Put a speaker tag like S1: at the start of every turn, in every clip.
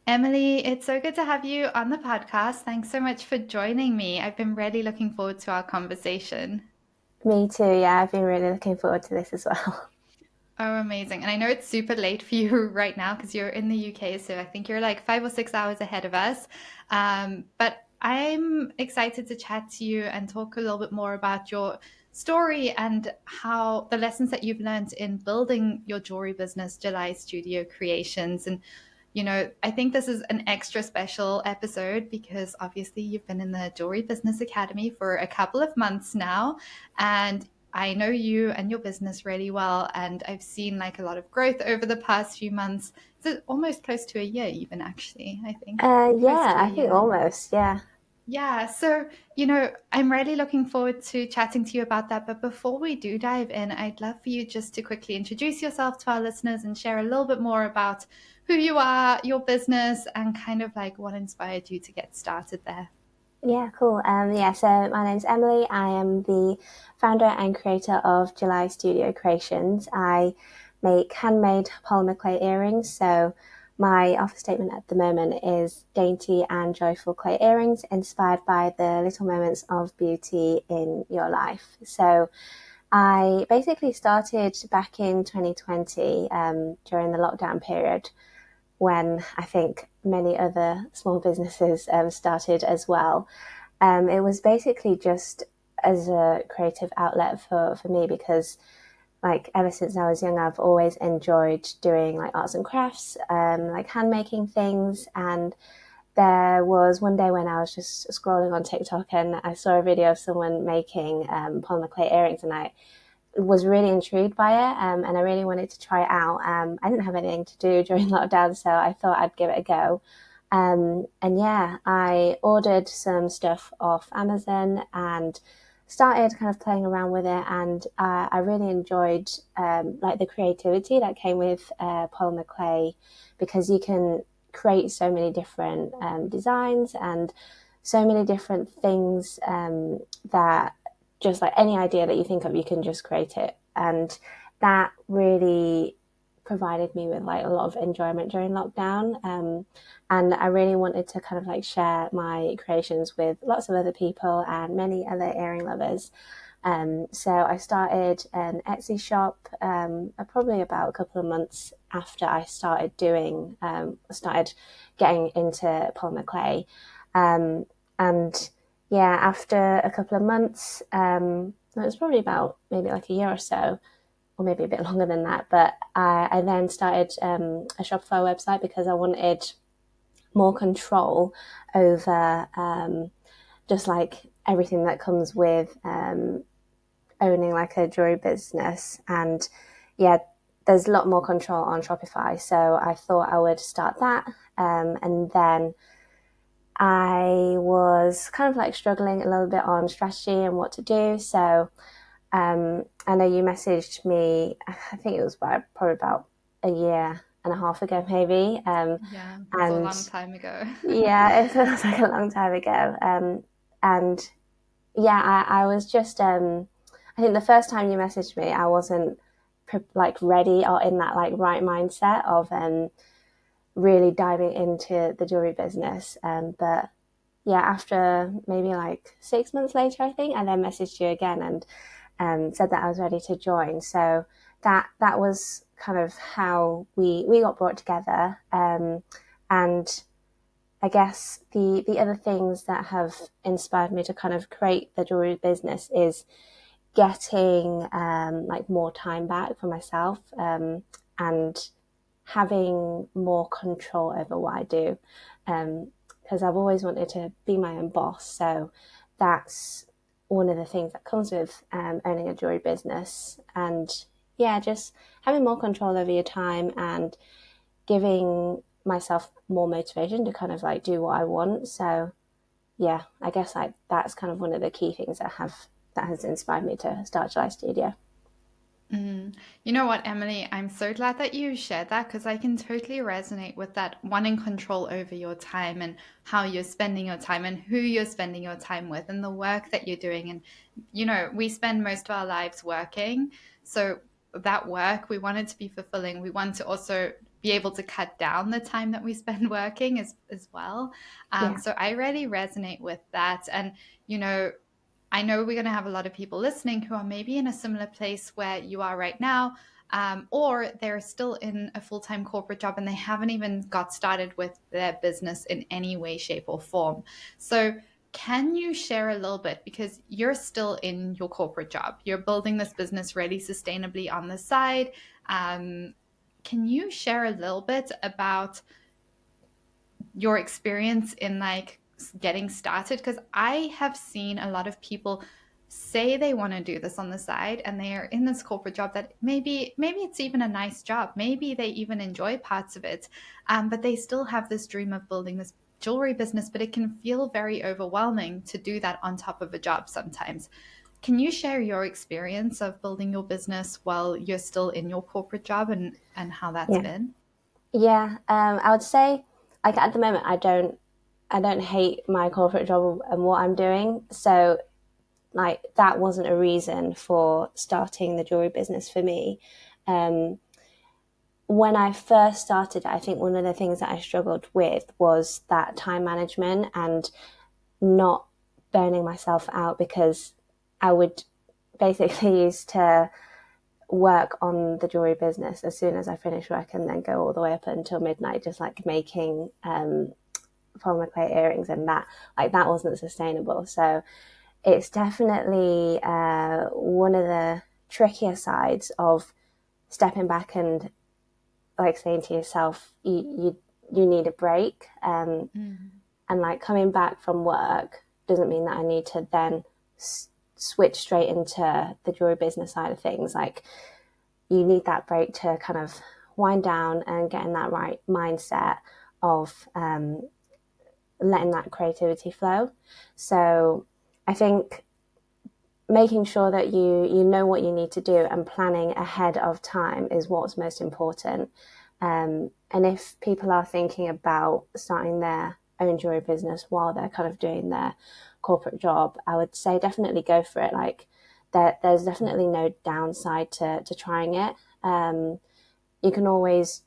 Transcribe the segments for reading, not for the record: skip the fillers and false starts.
S1: Emily, it's so good to have you on the podcast. Thanks so much for joining me. I've been really looking forward to our conversation.
S2: Me too, yeah, I've been really looking forward to this as well.
S1: Oh, amazing. And I know it's super late for you right now because you're in the UK, so I think you're like 5 or 6 hours ahead of us. But I'm excited to chat to you and talk a little bit more about your story and how the lessons that you've learned in building your jewelry business, July Studio Creations. And I think this is an extra special episode because obviously you've been in the Jewelry Business Academy for a couple of months now. And I know you and your business really well. And I've seen like a lot of growth over the past few months. So almost close to a year, even actually, I think close
S2: Yeah,
S1: to a
S2: I think
S1: year.
S2: almost, yeah.
S1: Yeah, so, I'm really looking forward to chatting to you about that. But before we do dive in, I'd love for you just to quickly introduce yourself to our listeners and share a little bit more about who you are, your business, and kind of like what inspired you to get started there.
S2: Yeah, cool. Yeah, so my name's Emily. I am the founder and creator of July Studio Creations. I make handmade polymer clay earrings. So my offer statement at the moment is dainty and joyful clay earrings inspired by the little moments of beauty in your life. So I basically started back in 2020 during the lockdown period when I think many other small businesses started as well. It was basically just as a creative outlet for me because like ever since I was young, I've always enjoyed doing like arts and crafts, like hand making things. And there was one day when I was just scrolling on TikTok and I saw a video of someone making polymer clay earrings, and I was really intrigued by it, and I really wanted to try it out. I didn't have anything to do during lockdown, so I thought I'd give it a go. And yeah, I ordered some stuff off Amazon and started kind of playing around with it, and I really enjoyed like the creativity that came with polymer clay because you can create so many different designs and so many different things that just like any idea that you think of, you can just create it. And that really provided me with like a lot of enjoyment during lockdown. And I really wanted to kind of like share my creations with lots of other people and many other earring lovers. So I started an Etsy shop probably about a couple of months after I started getting into polymer clay. And yeah, after a couple of months, it was probably about maybe like a year or so, or maybe a bit longer than that. But I then started a Shopify website because I wanted more control over just like everything that comes with owning like a jewelry business. And yeah, there's a lot more control on Shopify. So I thought I would start that. And then I was kind of like struggling a little bit on strategy and what to do. So I know you messaged me, I think it was probably about a year and a half ago, maybe.
S1: Yeah, it's a
S2: And
S1: long time ago.
S2: yeah, it feels like a long time ago. And yeah, I was just, I think the first time you messaged me, I wasn't like ready or in that like right mindset of really diving into the jewelry business. But yeah, after maybe like 6 months later, I think, I then messaged you again and said that I was ready to join. So that was kind of how we got brought together. And I guess the other things that have inspired me to kind of create the jewelry business is getting like more time back for myself, and having more control over what I do. Because I've always wanted to be my own boss. So that's one of the things that comes with owning a jewelry business. And yeah, just having more control over your time and giving myself more motivation to kind of like do what I want. So yeah, I guess like that's kind of one of the key things that has inspired me to start July Studio.
S1: Mm. You know what, Emily? I'm so glad that you shared that because I can totally resonate with that wanting control over your time and how you're spending your time and who you're spending your time with and the work that you're doing. And, we spend most of our lives working. So that work, we want it to be fulfilling. We want to also be able to cut down the time that we spend working as well.
S2: Yeah.
S1: So I really resonate with that. And, you know, I know we're going to have a lot of people listening who are maybe in a similar place where you are right now, or they're still in a full time corporate job and they haven't even got started with their business in any way, shape, or form. So, can you share a little bit, because you're still in your corporate job, you're building this business really sustainably on the side? Um, can you share a little bit about your experience in like getting started? Because I have seen a lot of people say they want to do this on the side and they are in this corporate job that maybe it's even a nice job, maybe they even enjoy parts of it, but they still have this dream of building this jewelry business, but it can feel very overwhelming to do that on top of a job sometimes. Can you share your experience of building your business while you're still in your corporate job, and how that's
S2: Yeah.
S1: been?
S2: Yeah. I would say, like, at the moment, I don't hate my corporate job and what I'm doing. So like that wasn't a reason for starting the jewelry business for me. Um, when I first started, I think one of the things that I struggled with was that time management and not burning myself out, because I would basically used to work on the jewelry business as soon as I finish work and then go all the way up until midnight, just like making polymer clay earrings, and that wasn't sustainable. So it's definitely one of the trickier sides of stepping back and like saying to yourself, you need a break,
S1: Mm.
S2: and like coming back from work doesn't mean that I need to then switch straight into the jewelry business side of things. Like you need that break to kind of wind down and get in that right mindset of letting that creativity flow. So I think making sure that you know what you need to do and planning ahead of time is what's most important. And if people are thinking about starting their own jewelry business while they're kind of doing their corporate job, I would say definitely go for it. Like there's definitely no downside to trying it. You can always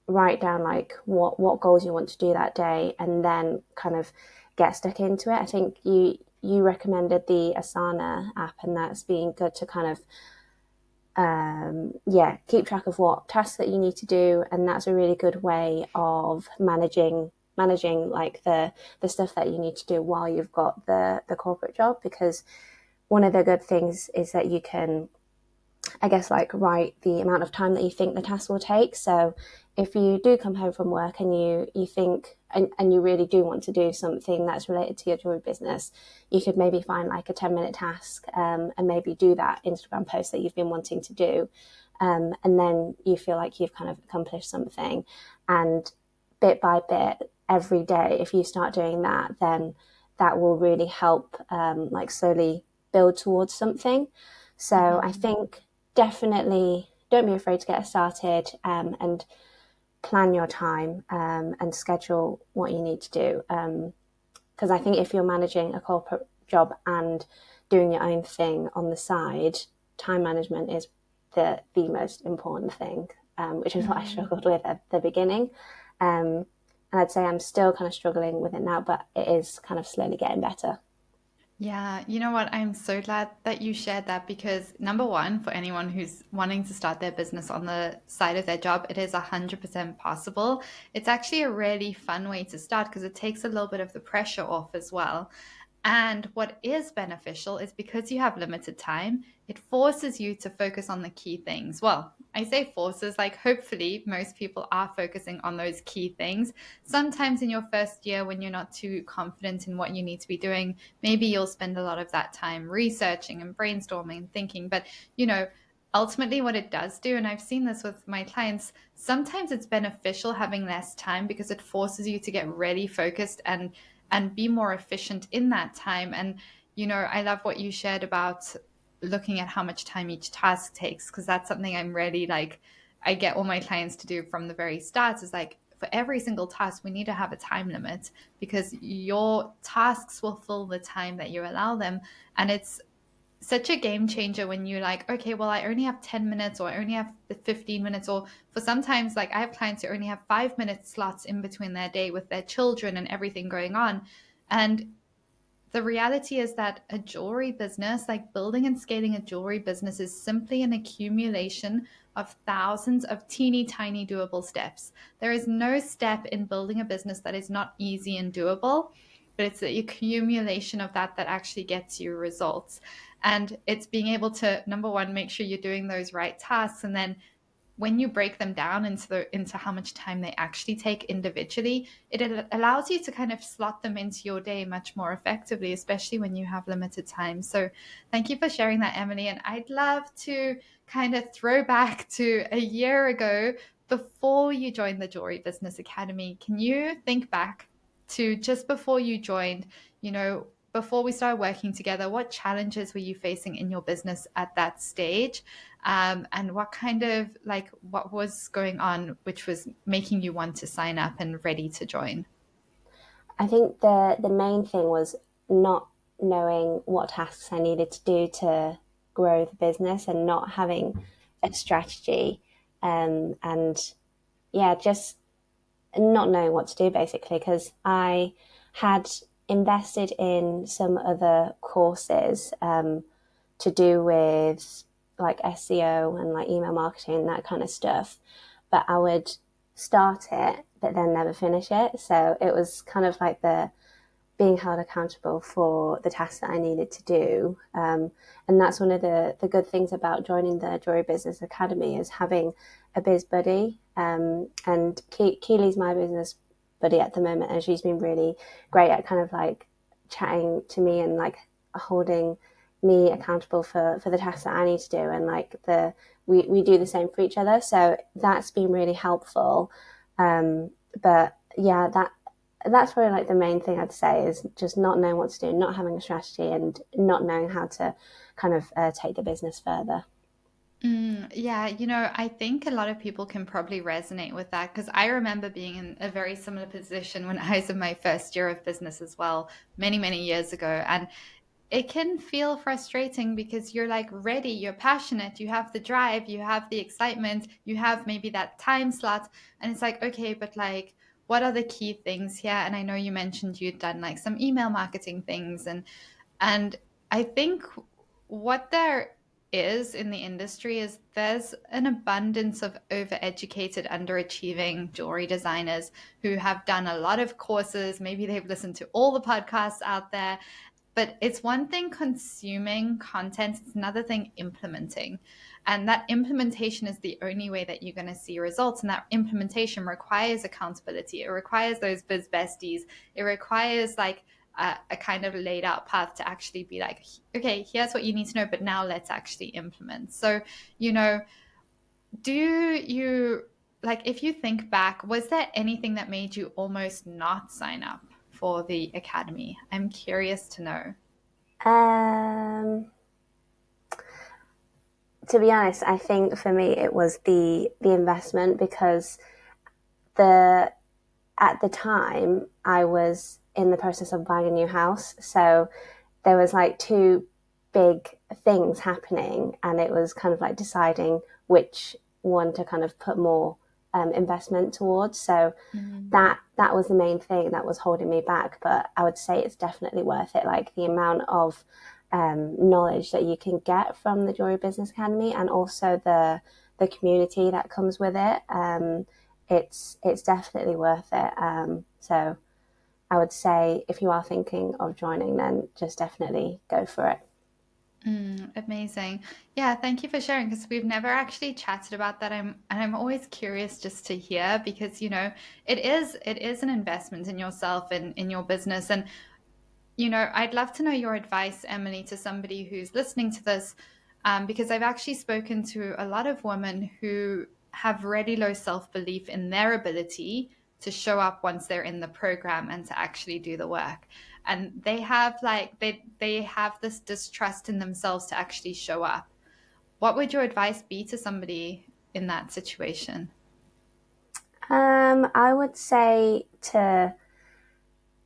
S2: write down like what goals you want to do that day and then kind of get stuck into it. I think you recommended the Asana app, and that's been good to kind of yeah, keep track of what tasks that you need to do, and that's a really good way of managing like the stuff that you need to do while you've got the corporate job. Because one of the good things is that you can, I guess, like write the amount of time that you think the task will take. So if you do come home from work and you think and you really do want to do something that's related to your jewelry business, you could maybe find like a 10-minute task, and maybe do that Instagram post that you've been wanting to do. And then you feel like you've kind of accomplished something. And bit by bit, every day, if you start doing that, then that will really help, like slowly build towards something. So I
S1: Mm-hmm.
S2: think definitely don't be afraid to get started, and plan your time, and schedule what you need to do. Because I think if you're managing a corporate job and doing your own thing on the side, time management is the most important thing, which is what I
S1: Mm.
S2: struggled with at the beginning. Um, and I'd say I'm still kind of struggling with it now, but it is kind of slowly getting better.
S1: Yeah, you know what? I'm so glad that you shared that, because number one, for anyone who's wanting to start their business on the side of their job, it is 100% possible. It's actually a really fun way to start because it takes a little bit of the pressure off as well. And what is beneficial is because you have limited time, it forces you to focus on the key things. Well, I say forces, like hopefully most people are focusing on those key things. Sometimes in your first year, when you're not too confident in what you need to be doing, maybe you'll spend a lot of that time researching and brainstorming and thinking. But, you know, ultimately what it does do, and I've seen this with my clients, sometimes it's beneficial having less time because it forces you to get really focused and be more efficient in that time. And, you know, I love what you shared about looking at how much time each task takes, because that's something I'm really like, I get all my clients to do from the very start is like, for every single task, we need to have a time limit because your tasks will fill the time that you allow them. And it's such a game changer when you're like, okay, well, I only have 10 minutes or I only have 15 minutes. Or for sometimes, like I have clients who only have 5 minute slots in between their day with their children and everything going on. And the reality is that a jewelry business, like building and scaling a jewelry business, is simply an accumulation of thousands of teeny tiny doable steps. There is no step in building a business that is not easy and doable, but it's the accumulation of that that actually gets you results. And it's being able to, number one, make sure you're doing those right tasks, and then when you break them down into how much time they actually take individually, it allows you to kind of slot them into your day much more effectively, especially when you have limited time. So thank you for sharing that, Emily. And I'd love to kind of throw back to a year ago before you joined the Jewelry Business Academy. Can you think back to just before you joined, before we started working together, what challenges were you facing in your business at that stage? And what was going on which was making you want to sign up and ready to join?
S2: I think the main thing was not knowing what tasks I needed to do to grow the business and not having a strategy, and yeah, just not knowing what to do basically, because I had invested in some other courses to do with like SEO and like email marketing, that kind of stuff. But I would start it, but then never finish it. So it was kind of like the being held accountable for the tasks that I needed to do. And that's one of the good things about joining the Jewelry Business Academy, is having a biz buddy. And Keely's my business buddy at the moment, and she's been really great at kind of like chatting to me and like holding me accountable for the tasks that I need to do. And like we do the same for each other. So that's been really helpful. But yeah, that's probably like the main thing I'd say, is just not knowing what to do, not having a strategy, and not knowing how to kind of take the business further.
S1: Yeah, I think a lot of people can probably resonate with that because I remember being in a very similar position when I was in my first year of business as well, many, many years ago. And it can feel frustrating because you're like ready, you're passionate, you have the drive, you have the excitement, you have maybe that time slot. And it's like, okay, but like, what are the key things here? And I know you mentioned you'd done like some email marketing things, and I think what there is in the industry is there's an abundance of overeducated, underachieving jewelry designers who have done a lot of courses. Maybe they've listened to all the podcasts out there, but it's one thing consuming content, it's another thing implementing. And that implementation is the only way that you're going to see results. And that implementation requires accountability. It requires those biz besties. It requires like a kind of laid out path to actually be like, okay, here's what you need to know, but now let's actually implement. So, you know, do you, like, if you think back, was there anything that made you almost not sign up for the academy? I'm curious to know.
S2: Um, to be honest, I think for me it was the investment, because the at the time I was in the process of buying a new house, so there was like two big things happening, and it was kind of like deciding which one to kind of put more investment towards. So
S1: Mhm.
S2: that was the main thing that was holding me back. But I would say it's definitely worth it. Like the amount of knowledge that you can get from the Jewelry Business Academy, and also the community that comes with it. It's definitely worth it. So I would say if you are thinking of joining, then just definitely go for it.
S1: Amazing. Yeah, thank you for sharing because we've never actually chatted about that. I'm always curious just to hear because it is an investment in yourself and in your business. And I'd love to know your advice, Emily, to somebody who's listening to this, because I've actually spoken to a lot of women who have really low self-belief in their ability to show up once they're in the program and to actually do the work. And they have they have this distrust in themselves to actually show up. What would your advice be to somebody in that situation?
S2: I would say to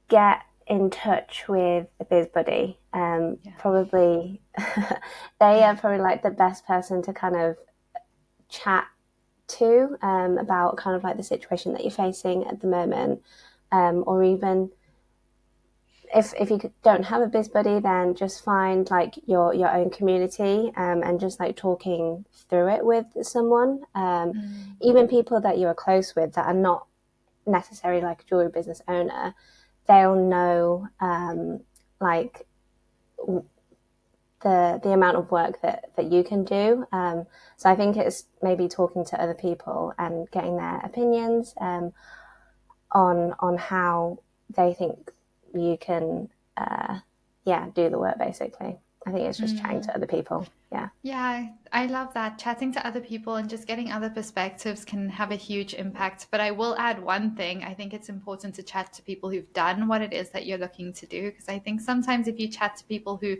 S2: get in touch with a biz buddy.
S1: Yeah.
S2: Probably they are probably like the best person to kind of chat to about kind of like the situation that you're facing at the moment, or even if you don't have a biz buddy, then just find like your own community, and just like talking through it with someone,
S1: Mm.
S2: even people that you are close with that are not necessarily like a jewelry business owner, they'll know like the amount of work that you can do. So I think it's maybe talking to other people and getting their opinions, on how they think you can, yeah, do the work basically. I think it's just chatting
S1: Mm.
S2: to other people. Yeah.
S1: Yeah, I love that. Chatting to other people and just getting other perspectives can have a huge impact. But I will add one thing. I think it's important to chat to people who've done what it is that you're looking to do. Because I think sometimes if you chat to people who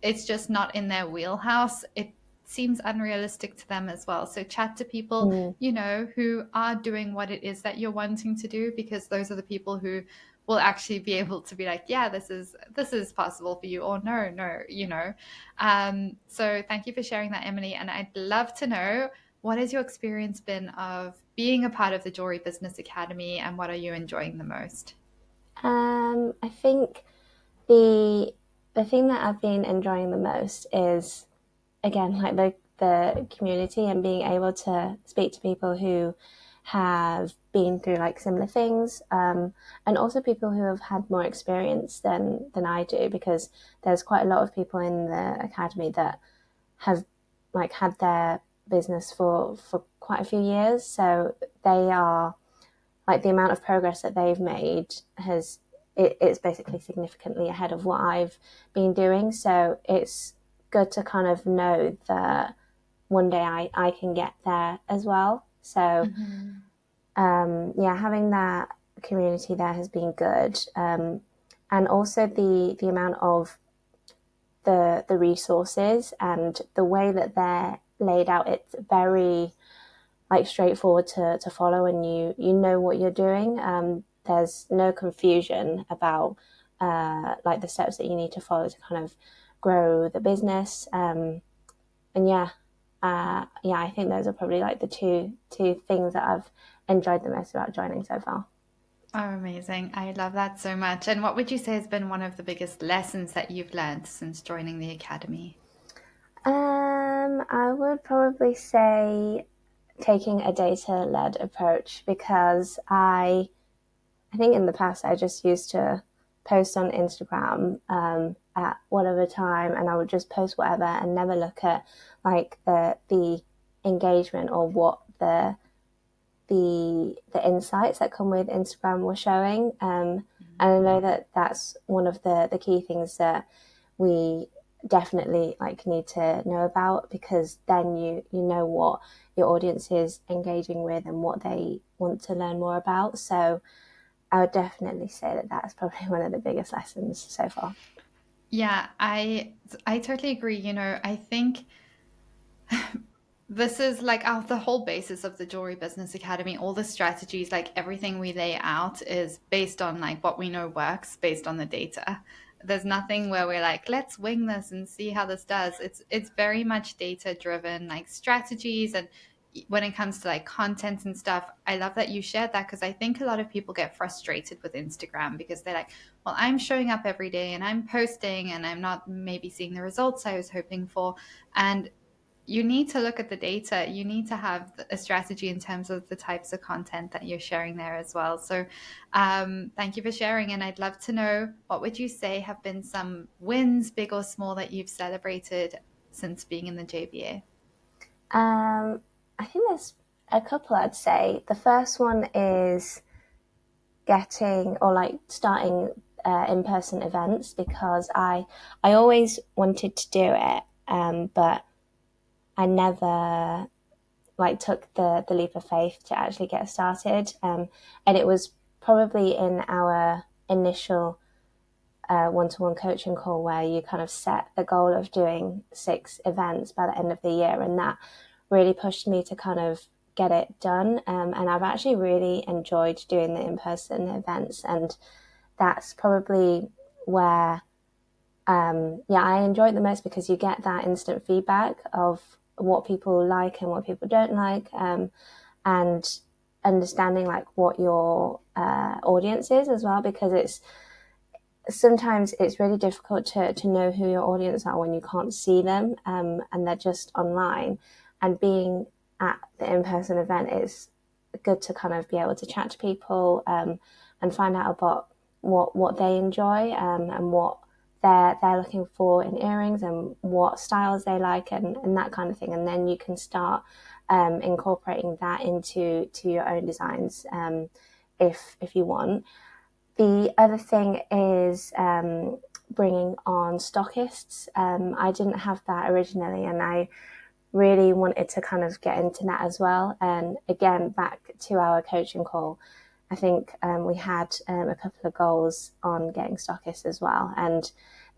S1: it's just not in their wheelhouse, it seems unrealistic to them as well. So chat to people,
S2: Mm,
S1: who are doing what it is that you're wanting to do, because those are the people who will actually be able to be like, yeah, this is possible for you, or no, no, so thank you for sharing that, Emily. And I'd love to know, what has your experience been of being a part of the Jewelry Business Academy, and what are you enjoying the most?
S2: I think the the thing that I've been enjoying the most is, again, like the community and being able to speak to people who have been through like similar things, and also people who have had more experience than I do, because there's quite a lot of people in the academy that have like had their business for quite a few years, so they are like, the amount of progress that they've made it's basically significantly ahead of what I've been doing. So it's good to kind of know that one day I can get there as well. So
S1: Mm-hmm.
S2: yeah, having that community there has been good. And also the amount of the resources and the way that they're laid out, it's very like straightforward to follow, and you know what you're doing. There's no confusion about like the steps that you need to follow to kind of grow the business. And yeah, yeah, I think those are probably like the two things that I've enjoyed the most about joining so far.
S1: Oh, amazing. I love that so much. And what would you say has been one of the biggest lessons that you've learned since joining the academy?
S2: I would probably say taking a data led approach, because I think in the past I just used to post on Instagram, at whatever time, and I would just post whatever and never look at like the engagement, or what the insights that come with Instagram were showing. And I know that that's one of the key things that we definitely like need to know about, because then you know what your audience is engaging with and what they want to learn more about. So I would definitely say that that's probably one of the biggest lessons so far.
S1: Yeah, I totally agree. I think this is like the whole basis of the Jewelry Business Academy. All the strategies, like everything we lay out, is based on like what we know works based on the data. There's nothing where we're like, let's wing this and see how this does. It's very much data driven, like strategies. And when it comes to like content and stuff, I love that you shared that, because I think a lot of people get frustrated with Instagram because they're like, well, I'm showing up every day and I'm posting and I'm not maybe seeing the results I was hoping for. And you need to look at the data. You need to have a strategy in terms of the types of content that you're sharing there as well. So, thank you for sharing. And I'd love to know, what would you say have been some wins, big or small, that you've celebrated since being in the JBA?
S2: I think there's a couple, I'd say. The first one is getting, or like starting, in-person events, because I always wanted to do it, but I never like took the leap of faith to actually get started. And it was probably in our initial one-to-one coaching call where you kind of set the goal of doing 6 events by the end of the year, and that really pushed me to kind of get it done. And I've actually really enjoyed doing the in-person events, and that's probably where yeah, I enjoy it the most because you get that instant feedback of what people like and what people don't like, and understanding like what your audience is as well, because it's sometimes it's really difficult to know who your audience are when you can't see them, and they're just online. And being at the in-person event is good to kind of be able to chat to people, and find out about what they enjoy, and what they're looking for in earrings and what styles they like, and that kind of thing. And then you can start incorporating that into your own designs, if you want. The other thing is bringing on stockists. I didn't have that originally, and I really wanted to kind of get into that as well. And again, back to our coaching call, I think we had a couple of goals on getting stockists as well, and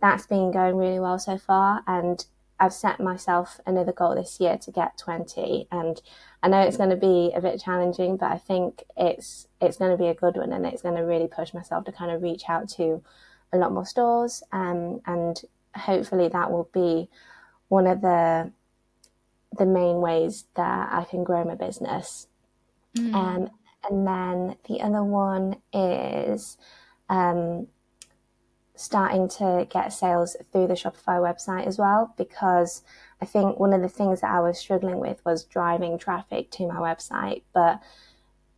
S2: that's been going really well so far. And I've set myself another goal this year to get 20, and I know it's going to be a bit challenging, but I think it's going to be a good one, and it's going to really push myself to kind of reach out to a lot more stores, and hopefully that will be one of the main ways that I can grow my business.
S1: Mm.
S2: Um, and then the other one is um, starting to get sales through the Shopify website as well, because I think one of the things that I was struggling with was driving traffic to my website. But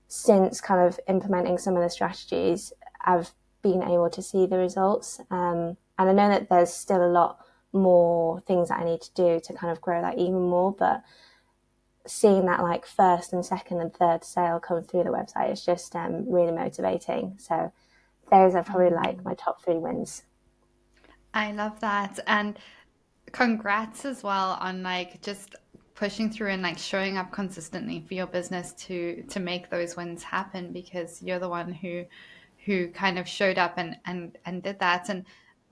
S2: since kind of implementing some of the strategies, I've been able to see the results. And I know that there's still a lot more things that I need to do to kind of grow that even more. But seeing that like first and second and third sale come through the website is just really motivating. So those are probably like my top three wins.
S1: I love that. And congrats as well on like just pushing through and like showing up consistently for your business to make those wins happen, because you're the one who kind of showed up and did that. And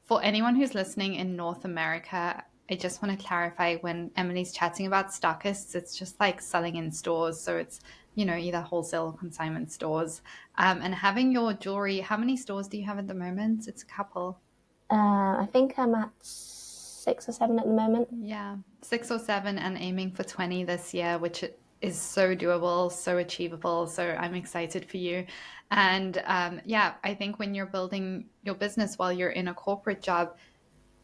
S1: for anyone who's listening in North America, I just want to clarify, when Emily's chatting about stockists, it's just like selling in stores. So it's, either wholesale or consignment stores. And having your jewelry, how many stores do you have at the moment? It's a couple.
S2: I think I'm at 6 or 7 at the moment.
S1: Yeah, 6 or 7, and aiming for 20 this year, which is so doable, so achievable. So I'm excited for you. And yeah, I think when you're building your business while you're in a corporate job,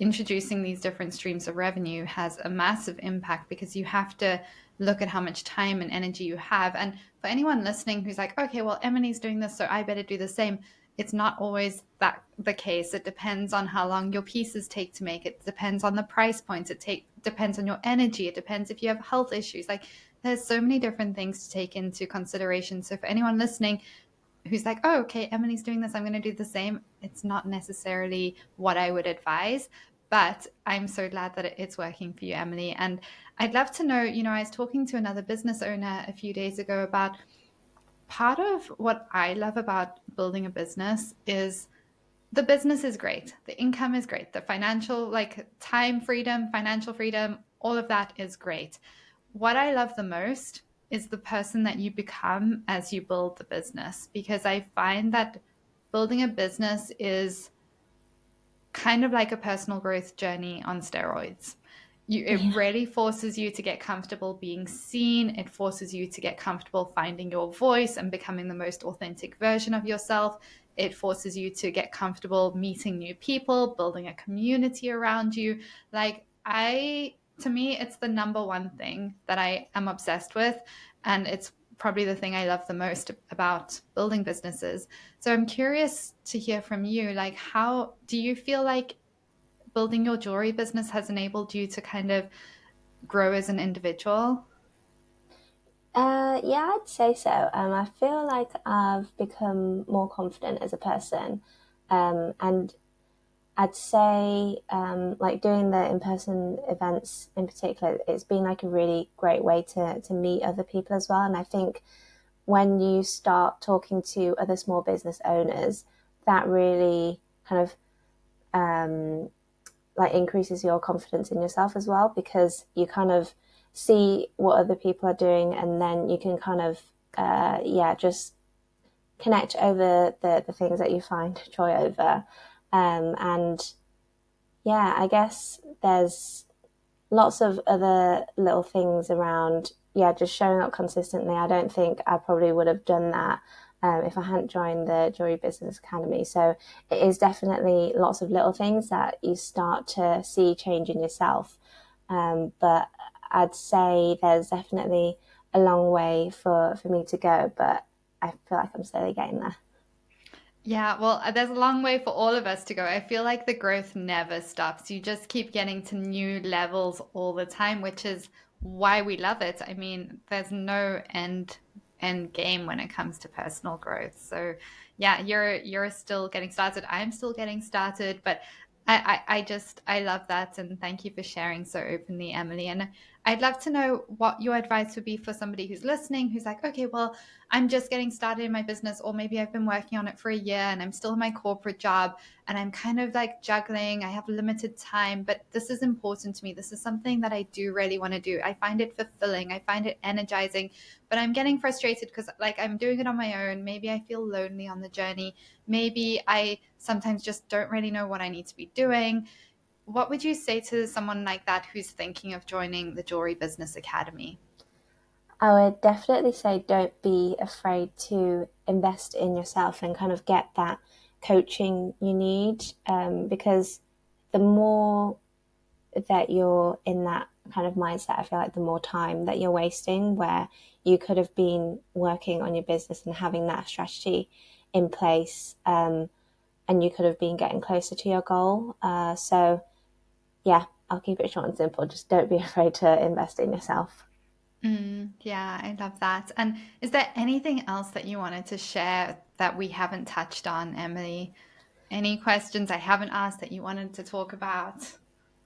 S1: introducing these different streams of revenue has a massive impact, because you have to look at how much time and energy you have. And for anyone listening who's like, okay, well, Emily's doing this, so I better do the same. It's not always that the case. It depends on how long your pieces take to make. It depends on the price points. Depends on your energy. It depends if you have health issues. Like, there's so many different things to take into consideration. So for anyone listening who's like, oh, okay, Emily's doing this, I'm going to do the same, it's not necessarily what I would advise. But I'm so glad that it's working for you, Emily. And I'd love to know, I was talking to another business owner a few days ago about part of what I love about building a business is the business is great. The income is great. The financial, like time freedom, financial freedom, all of that is great. What I love the most is the person that you become as you build the business, because I find that building a business is kind of like a personal growth journey on steroids. It
S2: Yeah.
S1: really forces you to get comfortable being seen. It forces you to get comfortable finding your voice and becoming the most authentic version of yourself. It forces you to get comfortable meeting new people, building a community around you. To me, it's the number one thing that I am obsessed with. And it's probably the thing I love the most about building businesses. So I'm curious to hear from you. Like, how do you feel like building your jewelry business has enabled you to kind of grow as an individual?
S2: Yeah, I'd say so. I feel like I've become more confident as a person, and I'd say like doing the in-person events in particular, it's been like a really great way to meet other people as well. And I think when you start talking to other small business owners, that really kind of like increases your confidence in yourself as well, because you kind of see what other people are doing, and then you can kind of yeah, just connect over the things that you find joy over. And yeah, I guess there's lots of other little things around, yeah, just showing up consistently. I don't think I probably would have done that if I hadn't joined the Jewelry Business Academy. So it is definitely lots of little things that you start to see change in yourself. But I'd say there's definitely a long way for me to go, but I feel like I'm slowly getting there.
S1: Yeah, well, there's a long way for all of us to go. I feel like the growth never stops. You just keep getting to new levels all the time, which is why we love it. I mean, there's no end game when it comes to personal growth. So, yeah, you're still getting started. I'm still getting started, but I love that, and thank you for sharing so openly, Emily. And I'd love to know what your advice would be for somebody who's listening, who's like, okay, well, I'm just getting started in my business, or maybe I've been working on it for a year and I'm still in my corporate job and I'm kind of like juggling. I have limited time, but this is important to me. This is something that I do really want to do. I find it fulfilling, I find it energizing, but I'm getting frustrated because like I'm doing it on my own. Maybe I feel lonely on the journey. Maybe I sometimes just don't really know what I need to be doing. What would you say to someone like that who's thinking of joining the Jewelry Business Academy?
S2: I would definitely say don't be afraid to invest in yourself and kind of get that coaching you need, because the more that you're in that kind of mindset, I feel like the more time that you're wasting where you could have been working on your business and having that strategy in place, and you could have been getting closer to your goal. So, yeah, I'll keep it short and simple. Just don't be afraid to invest in yourself.
S1: Yeah, I love that. And is there anything else that you wanted to share that we haven't touched on, Emily? Any questions I haven't asked that you wanted to talk about?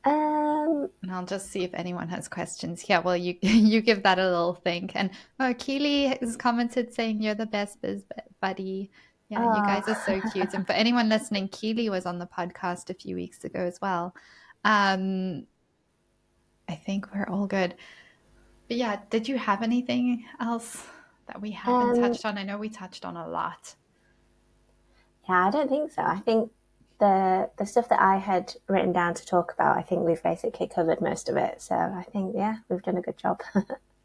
S2: Um,
S1: And I'll just see if anyone has questions. Yeah, well, you you give that a little think. And oh, Keely has commented saying you're the best biz buddy. Yeah, you
S2: oh,
S1: guys are so cute. And for anyone listening, Keely was on the podcast a few weeks ago as well. Um, I think we're all good. But yeah, did you have anything else that we haven't
S2: um,
S1: touched on? I know we touched on a lot.
S2: yeah, I don't think so. I think the stuff that I had written down to talk about, I think we've basically covered most of it. So I think, yeah, we've done a good job.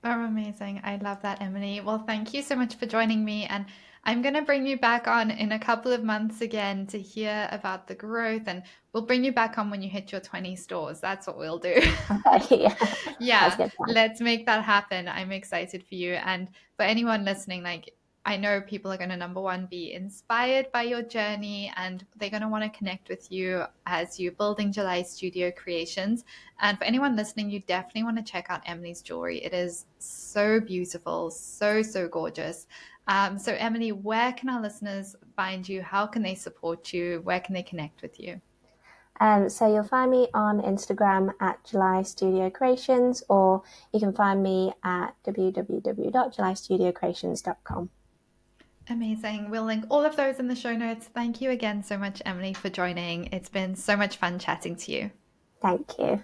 S1: Oh, amazing. I love that, Emily. Well, thank you so much for joining me. And I'm going to bring you back on in a couple of months again to hear about the growth. And we'll bring you back on when you hit your 20 stores. That's what we'll do.
S2: Okay, yeah, that's
S1: Yeah,
S2: a good plan.
S1: let's make that happen. I'm excited for you. And for anyone listening, like, I know people are going to, number one, be inspired by your journey and they're going to want to connect with you as you're building July Studio Creations. And for anyone listening, you definitely want to check out Emily's jewelry. It is so beautiful, so, so gorgeous. So, Emily, where can our listeners find you? How can they support you? Where can they connect with you?
S2: So you'll find me on Instagram at July Studio Creations, or you can find me at www.julystudiocreations.com.
S1: Amazing. We'll link all of those in the show notes. Thank you again so much, Emily, for joining. It's been so much fun chatting to you.
S2: Thank you.